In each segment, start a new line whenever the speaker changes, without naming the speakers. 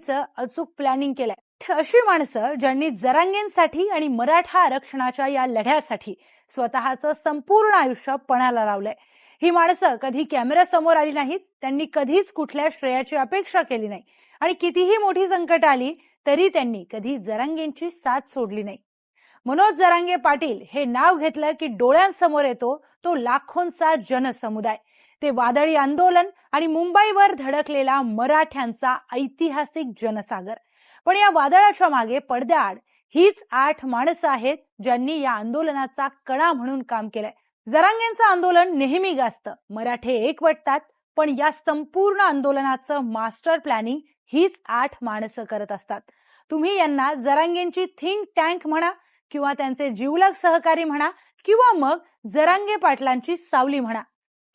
अचूक प्लॅनिंग केलंय। अशी माणसं ज्यांनी जरांगेंसाठी आणि मराठा आरक्षणाच्या या लढ्यासाठी स्वतःचं संपूर्ण आयुष्य पणाला लावलंय। ही माणसं कधी कॅमेरा समोर आली नाहीत, त्यांनी कधीच कुठल्या श्रेयाची अपेक्षा केली नाही आणि कितीही मोठी संकट आली तरी त्यांनी कधी जरांगेंची साथ सोडली नाही। मनोज जरांगे पाटील हे नाव घेतलं की डोळ्यांसमोर येतो तो लाखोंचा जनसमुदाय, ते वादळी आंदोलन आणि मुंबईवर धडकलेला मराठ्यांचा ऐतिहासिक जनसागर। पण या वादळाच्या मागे पडद्याआड हीच 8 माणसं आहेत ज्यांनी या आंदोलनाचा कणा म्हणून काम केलंय। जरांगेंचं आंदोलन नेहमी गाजतं, मराठे एकवटतात, पण या संपूर्ण आंदोलनाचं मास्टर प्लॅनिंग हीच 8 माणसं करत असतात। तुम्ही यांना जरांगेंची थिंक टँक म्हणा किंवा त्यांचे जिवलग सहकारी म्हणा किंवा मग जरांगे पाटलांची सावली म्हणा,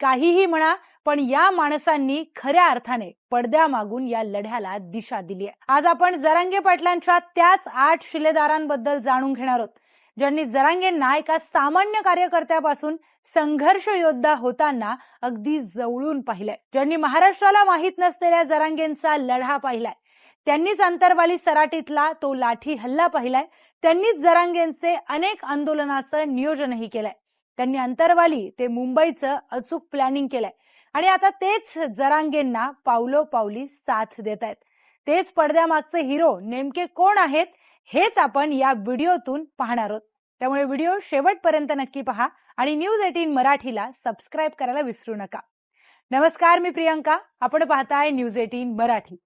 काहीही म्हणा, पण या माणसांनी खऱ्या अर्थाने पडद्यामागून या लढ्याला दिशा दिली आहे। आज आपण जरांगे पाटलांच्या त्याच 8 शिलेदारांबद्दल जाणून घेणार आहोत ज्यांनी जरांगेंना एका सामान्य कार्यकर्त्यापासून संघर्ष योद्धा होताना अगदी जवळून पाहिलंय, ज्यांनी महाराष्ट्राला माहित नसलेल्या जरांगेंचा लढा पाहिलाय, त्यांनीच अंतरवाली सराटीतला तो लाठी हल्ला पाहिलाय, त्यांनीच जरांगेंचे अनेक आंदोलनाचं नियोजनही केलंय, त्यांनी अंतरवाली ते मुंबईचं अचूक प्लॅनिंग केलंय आणि आता तेच जरांगेंना पावलोपावली साथ देत आहेत। तेच पडद्यामागचे हिरो नेमके कोण आहेत हेच आपण या व्हिडिओतून पाहणार आहोत, त्यामुळे व्हिडिओ शेवटपर्यंत नक्की पहा आणि न्यूज 18 मराठीला सबस्क्राईब करायला विसरू नका। नमस्कार, मी प्रियंका, आपण पाहताय न्यूज 18 मराठी।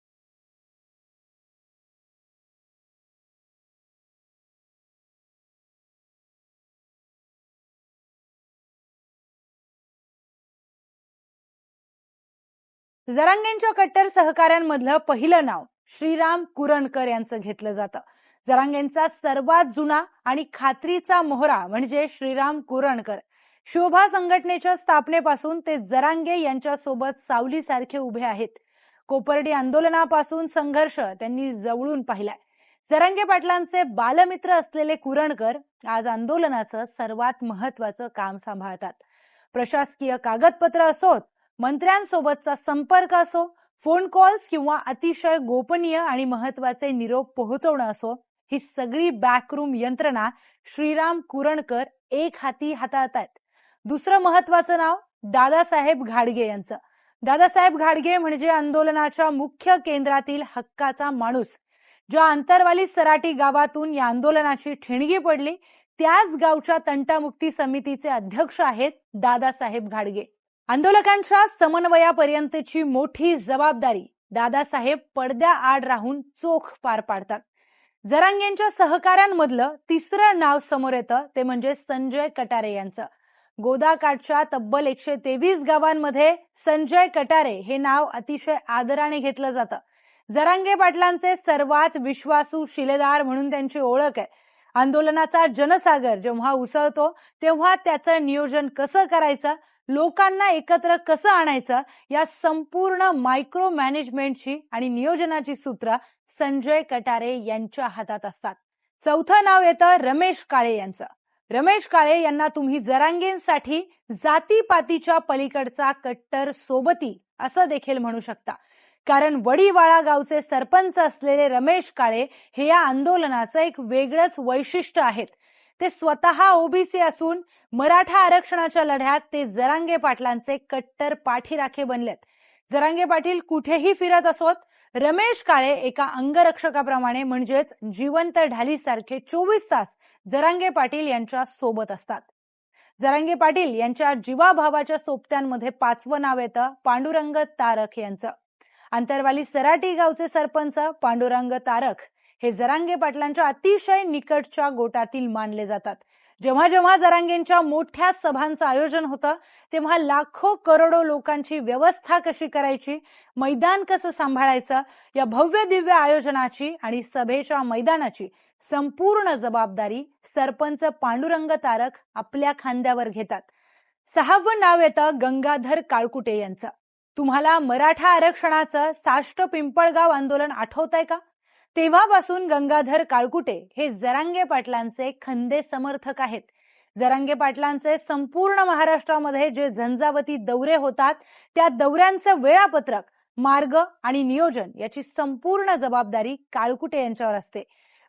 जरांगेंच्या कट्टर सहकाऱ्यांमधलं पहिलं नाव श्रीराम कुरणकर यांचं घेतलं जातं। जरांगेंचा सर्वात जुना आणि खात्रीचा मोहरा म्हणजे श्रीराम कुरणकर। शोभा संघटनेच्या स्थापनेपासून ते जरांगे यांच्या सोबत सावलीसारखे उभे आहेत। कोपर्डी आंदोलनापासून संघर्ष त्यांनी जवळून पाहिलाय। जरांगे पाटलांचे बालमित्र असलेले कुरणकर आज आंदोलनाचं सर्वात महत्वाचं काम सांभाळतात। प्रशासकीय कागदपत्र असोत, मंत्र्यांसोबतचा संपर्क असो, फोन कॉल्स किंवा अतिशय गोपनीय आणि महत्वाचे निरोप पोहोचवणं असो, ही सगळी बॅकरूम यंत्रणा श्रीराम कुरणकर एक हाती हाताळतात। दुसरं महत्वाचं नाव दादासाहेब घाडगे यांचं। दादासाहेब घाडगे म्हणजे आंदोलनाच्या मुख्य केंद्रातील हक्काचा माणूस। ज्या अंतरवाली सराटी गावातून या आंदोलनाची ठिणगी पडली त्याच गावच्या तंटामुक्ती समितीचे अध्यक्ष आहेत दादासाहेब घाडगे। आंदोलकांच्या समन्वयापर्यंतची मोठी जबाबदारी दादासाहेब पडद्याआड राहून चोख पार पाडतात। जरांगेंच्या सहकाऱ्यांमधलं तिसरं नाव समोर येतं ते म्हणजे संजय कटारे यांचं। गोदाकाठच्या तब्बल 123 गावांमध्ये संजय कटारे हे नाव अतिशय आदराने घेतलं जातं। जरांगे पाटलांचे सर्वात विश्वासू शिलेदार म्हणून त्यांची ओळख आहे। आंदोलनाचा जनसागर जेव्हा उसळतो तेव्हा त्याचं नियोजन कसं करायचं, लोकांना एकत्र कसं आणायचं, या संपूर्ण मायक्रो मॅनेजमेंटची आणि नियोजनाची सूत्र संजय कटारे यांच्या हातात असतात। चौथं नाव येतं रमेश काळे यांचं। रमेश काळे यांना तुम्ही जरांगेंसाठी जातीपातीच्या पलीकडचा कट्टर सोबती असं देखील म्हणू शकता, कारण वडीवाळा गावचे सरपंच असलेले रमेश काळे हे या आंदोलनाचं एक वेगळंच वैशिष्ट्य आहेत। ते स्वतः ओबीसी असून मराठा आरक्षणाच्या लढ्यात ते जरांगे पाटलांचे कट्टर पाठीराखे बनलेत। जरांगे पाटील कुठेही फिरत असोत, रमेश काळे एका अंगरक्षकाप्रमाणे म्हणजेच जिवंत ढालीसारखे 24 तास जरांगे पाटील यांच्या सोबत असतात। जरांगे पाटील यांच्या जीवाभावाच्या सोबत्यांमध्ये 5वं नाव येतं पांडुरंग तारक यांचं। अंतरवाली सराटी गावचे सरपंच पांडुरंग तारक हे जरांगे पाटलांच्या अतिशय निकटच्या गोटातील मानले जातात। जेव्हा जेव्हा जरांगेंच्या मोठ्या सभांचं आयोजन होतं तेव्हा लाखो करोडो लोकांची व्यवस्था कशी करायची, मैदान कसं सांभाळायचं, या भव्य दिव्य आयोजनाची आणि सभेच्या मैदानाची संपूर्ण जबाबदारी सरपंच पांडुरंग तारक आपल्या खांद्यावर घेतात। 6वं नाव येतं गंगाधर काळकुटे यांचं। तुम्हाला मराठा आरक्षणाचं साष्ट पिंपळगाव आंदोलन आठवतंय का? तेव्हापासून गंगाधर काळकुटे हे जरांगे पाटलांचे खंदे समर्थक आहेत। जरांगे पाटलांचे संपूर्ण महाराष्ट्रामध्ये जे झंझावती दौरे होतात त्या दौऱ्यांचं वेळापत्रक मार्ग आणि नियोजन याची संपूर्ण जबाबदारी काळकुटे यांच्यावर असते.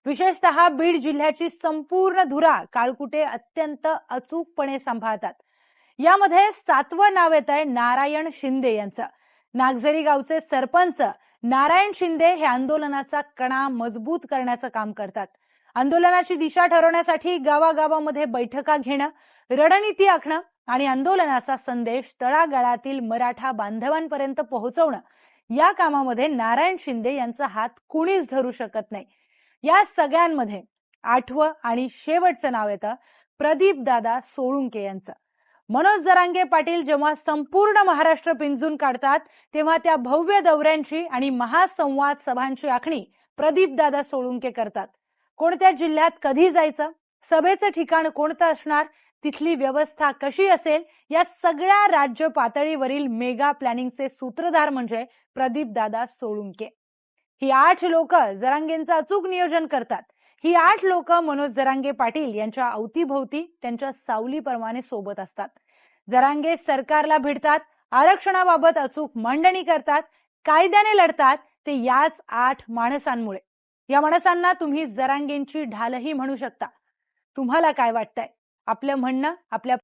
विशेषतः बीड जिल्ह्याची संपूर्ण धुरा काळकुटे अत्यंत अचूकपणे सांभाळतात. यामध्ये 7वं नाव येत आहे नारायण शिंदे यांचं. नागझरी गावचे सरपंच नारायण शिंदे हे आंदोलनाचा कणा मजबूत करण्याचं काम करतात. आंदोलनाची दिशा ठरवण्यासाठी गावागावामध्ये बैठका घेणं, रणनीती आखणं आणि आंदोलनाचा संदेश तळागाळातील मराठा बांधवांपर्यंत पोहोचवणं, या कामामध्ये नारायण शिंदे यांचा हात कुणीच धरू शकत नाही. या सगळ्यांमध्ये 8वं आणि शेवटचं नाव येतं प्रदीपदादा सोळुंके यांचं. मनोज जरांगे पाटील जेव्हा संपूर्ण महाराष्ट्र पिंजून काढतात, तेव्हा त्या भव्य दौऱ्यांची आणि महासंवाद सभांची आखणी प्रदीपदादा सोळुंके करतात. कोणत्या जिल्ह्यात कधी जायचं, सभेचं ठिकाण कोणतं असणार, तिथली व्यवस्था कशी असेल, या सगळ्या राज्य पातळीवरील मेगा प्लॅनिंगचे सूत्रधार म्हणजे प्रदीपदादा सोळुंके. ही 8 लोक जरांगेंचं अचूक नियोजन करतात. ही 8 लोक मनोज जरांगे पाटील यांच्या अवतीभोवती त्यांच्या सावलीप्रमाणे सोबत असतात. जरांगे सरकारला भिडतात, आरक्षणाबाबत अचूक मांडणी करतात, कायद्याने लढतात, ते याच 8 माणसांमुळे. या माणसांना तुम्ही जरांगेंची ढालही म्हणू शकता. तुम्हाला काय वाटतंय? आपलं म्हणणं आपल्या